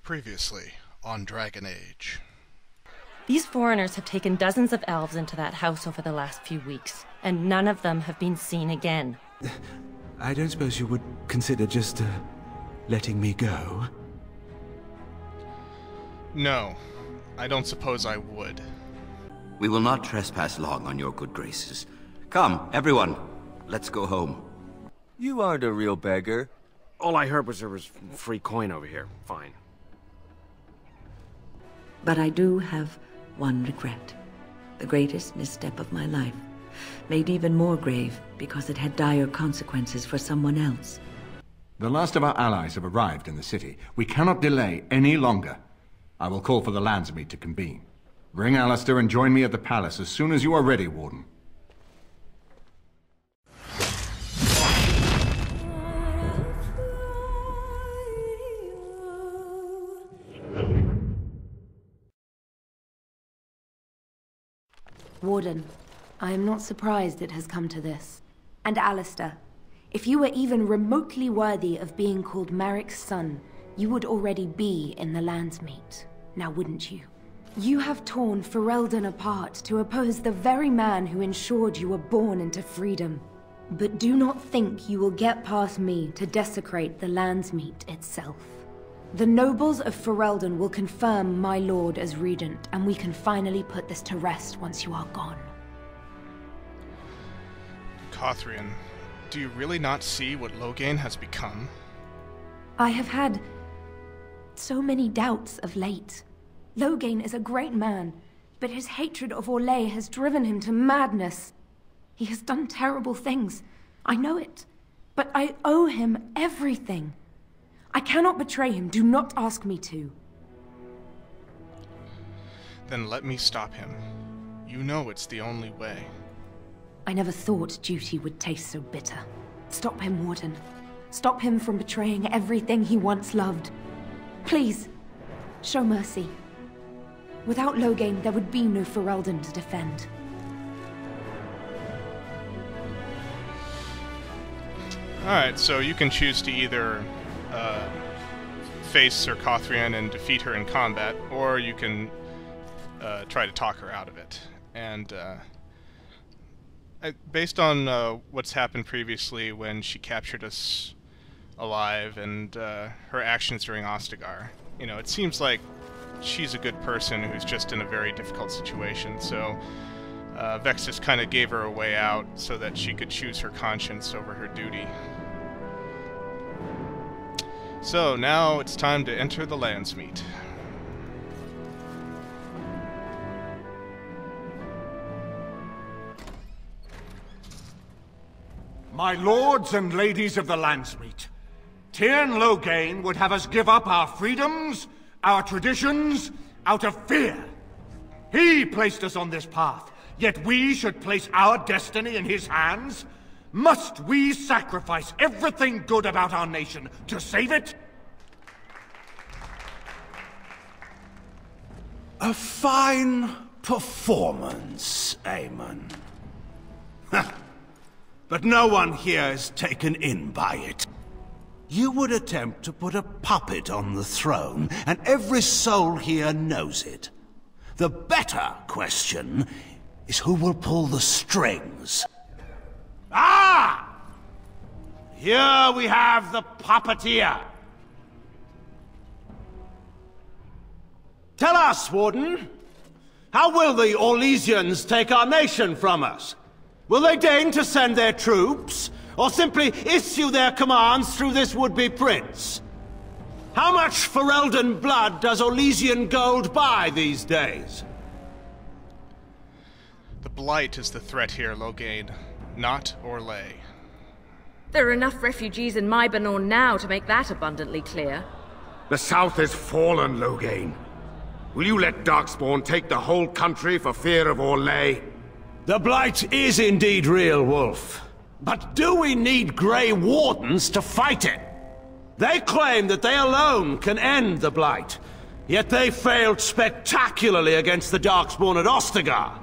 Previously on Dragon Age. These foreigners have taken dozens of elves into that house over the last few weeks, and none of them have been seen again. I don't suppose you would consider just, letting me go? No, I don't suppose I would. We will not trespass long on your good graces. Come, everyone, let's go home. You aren't a real beggar. All I heard was there was free coin over here. Fine. But I do have one regret. The greatest misstep of my life. Made even more grave because it had dire consequences for someone else. The last of our allies have arrived in the city. We cannot delay any longer. I will call for the Landsmeet to convene. Bring Alistair and join me at the palace as soon as you are ready, Warden. Warden, I am not surprised it has come to this. And Alistair, if you were even remotely worthy of being called Marik's son, you would already be in the Landsmeet, now wouldn't you? You have torn Ferelden apart to oppose the very man who ensured you were born into freedom. But do not think you will get past me to desecrate the Landsmeet itself. The nobles of Ferelden will confirm my lord as regent, and we can finally put this to rest once you are gone. Cothrian, do you really not see what Loghain has become? I have had so many doubts of late. Loghain is a great man, but his hatred of Orlais has driven him to madness. He has done terrible things. I know it. But I owe him everything. I cannot betray him. Do not ask me to. Then let me stop him. You know it's the only way. I never thought duty would taste so bitter. Stop him, Warden. Stop him from betraying everything he once loved. Please, show mercy. Without Loghain, there would be no Ferelden to defend. Alright, so you can choose to either face Sir Cothrian and defeat her in combat, or you can try to talk her out of it. And based on what's happened previously when she captured us alive and her actions during Ostagar, you know, it seems like she's a good person who's just in a very difficult situation, so Vexus kind of gave her a way out so that she could choose her conscience over her duty. So, now it's time to enter the Landsmeet. My lords and ladies of the Landsmeet, Tyrn Loghain would have us give up our freedoms, our traditions, out of fear. He placed us on this path, yet we should place our destiny in his hands? Must we sacrifice everything good about our nation to save it? A fine performance, Aemon. But no one here is taken in by it. You would attempt to put a puppet on the throne, and every soul here knows it. The better question is who will pull the strings. Ah! Here we have the puppeteer. Tell us, Warden, how will the Orlesians take our nation from us? Will they deign to send their troops, or simply issue their commands through this would-be prince? How much Ferelden blood does Orlesian gold buy these days? The Blight is the threat here, Loghain, not Orlais. There are enough refugees in Mybanor now to make that abundantly clear. The South is fallen, Loghain. Will you let Darkspawn take the whole country for fear of Orlais? The Blight is indeed real, Wolf. But do we need Grey Wardens to fight it? They claim that they alone can end the Blight, yet they failed spectacularly against the Darkspawn at Ostagar.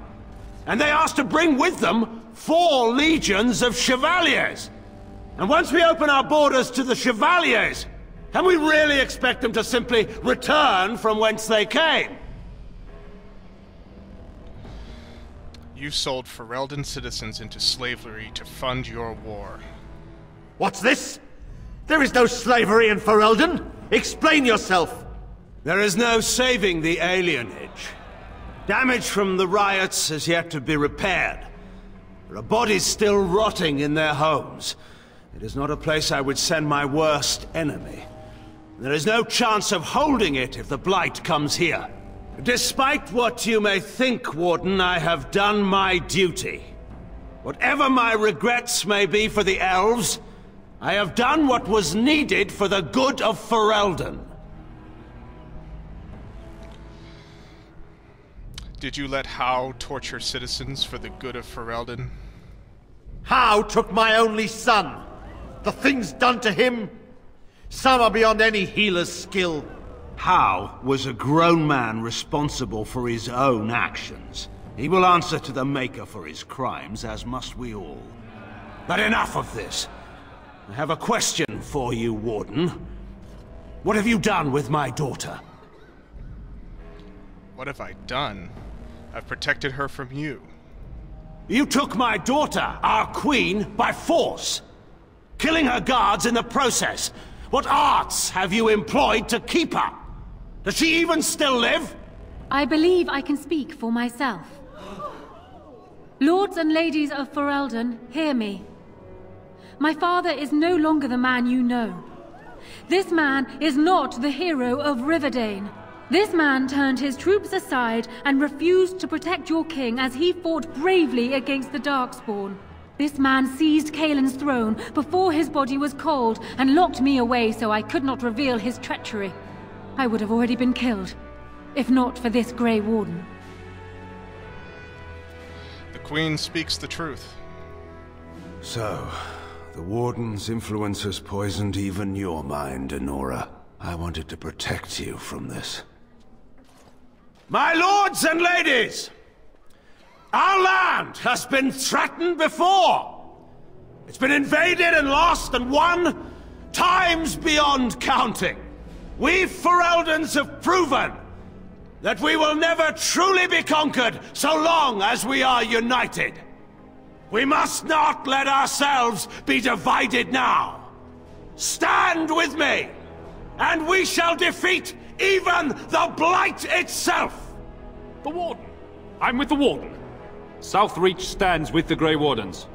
And they asked to bring with them 4 legions of Chevaliers. And once we open our borders to the Chevaliers, Can we really expect them to simply return from whence they came? You sold Ferelden citizens into slavery to fund your war. What's this? There is no slavery in Ferelden! Explain yourself! There is no saving the alienage. Damage from the riots has yet to be repaired. There are bodies still rotting in their homes. It is not a place I would send my worst enemy. There is no chance of holding it if the Blight comes here. Despite what you may think, Warden, I have done my duty. Whatever my regrets may be for the elves, I have done what was needed for the good of Ferelden. Did you let Howe torture citizens for the good of Ferelden? Howe took my only son. The things done to him, some are beyond any healer's skill. Howe was a grown man responsible for his own actions. He will answer to the Maker for his crimes, as must we all. But enough of this. I have a question for you, Warden. What have you done with my daughter? What have I done? I've protected her from you. You took my daughter, our queen, by force, killing her guards in the process. What arts have you employed to keep her? Does she even still live? I believe I can speak for myself. Lords and ladies of Ferelden, hear me. My father is no longer the man you know. This man is not the hero of Riverdane. This man turned his troops aside and refused to protect your king as he fought bravely against the Darkspawn. This man seized Kaelin's throne before his body was cold and locked me away so I could not reveal his treachery. I would have already been killed, if not for this Grey Warden. The Queen speaks the truth. So, the Warden's influence has poisoned even your mind, Enora. I wanted to protect you from this. My lords and ladies! Our land has been threatened before! It's been invaded and lost and won times beyond counting. We Fereldans have proven that we will never truly be conquered so long as we are united. We must not let ourselves be divided now. Stand with me, and we shall defeat even the Blight itself! The Warden. I'm with the Warden. Southreach stands with the Grey Wardens.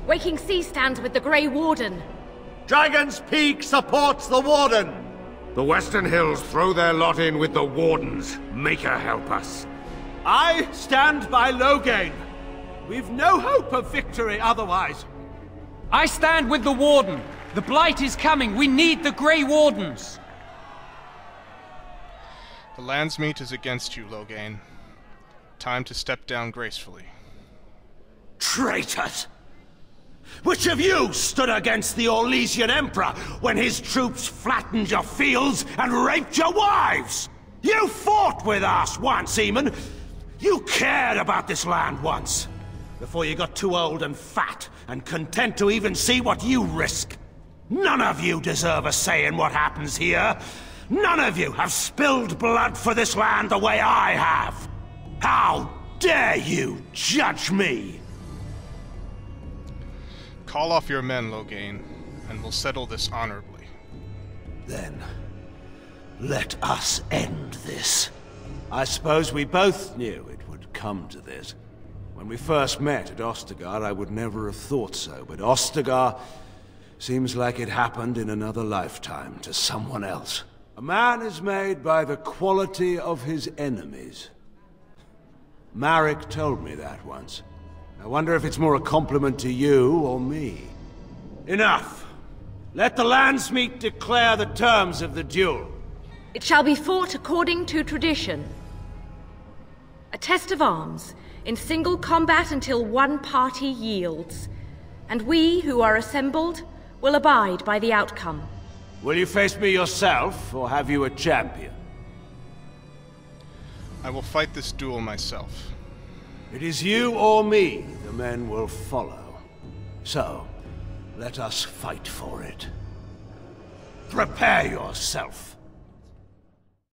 Waking Sea stands with the Grey Warden. Dragon's Peak supports the Warden. The Western Hills throw their lot in with the Wardens. Make her help us. I stand by Loghain. We've no hope of victory otherwise. I stand with the Warden. The Blight is coming. We need the Grey Wardens. The Landsmeet is against you, Loghain. Time to step down gracefully. Traitors! Which of you stood against the Orlesian Emperor when his troops flattened your fields and raped your wives? You fought with us once, Eamon. You cared about this land once. Before you got too old and fat and content to even see what you risk. None of you deserve a say in what happens here. None of you have spilled blood for this land the way I have. How dare you judge me? Call off your men, Loghain, and we'll settle this honorably. Then, let us end this. I suppose we both knew it would come to this. When we first met at Ostagar, I would never have thought so, but Ostagar seems like it happened in another lifetime to someone else. A man is made by the quality of his enemies. Marek told me that once. I wonder if it's more a compliment to you or me. Enough! Let the Landsmeet declare the terms of the duel. It shall be fought according to tradition. A test of arms, in single combat until one party yields. And we, who are assembled, will abide by the outcome. Will you face me yourself, or have you a champion? I will fight this duel myself. It is you or me the men will follow. So, let us fight for it. Prepare yourself.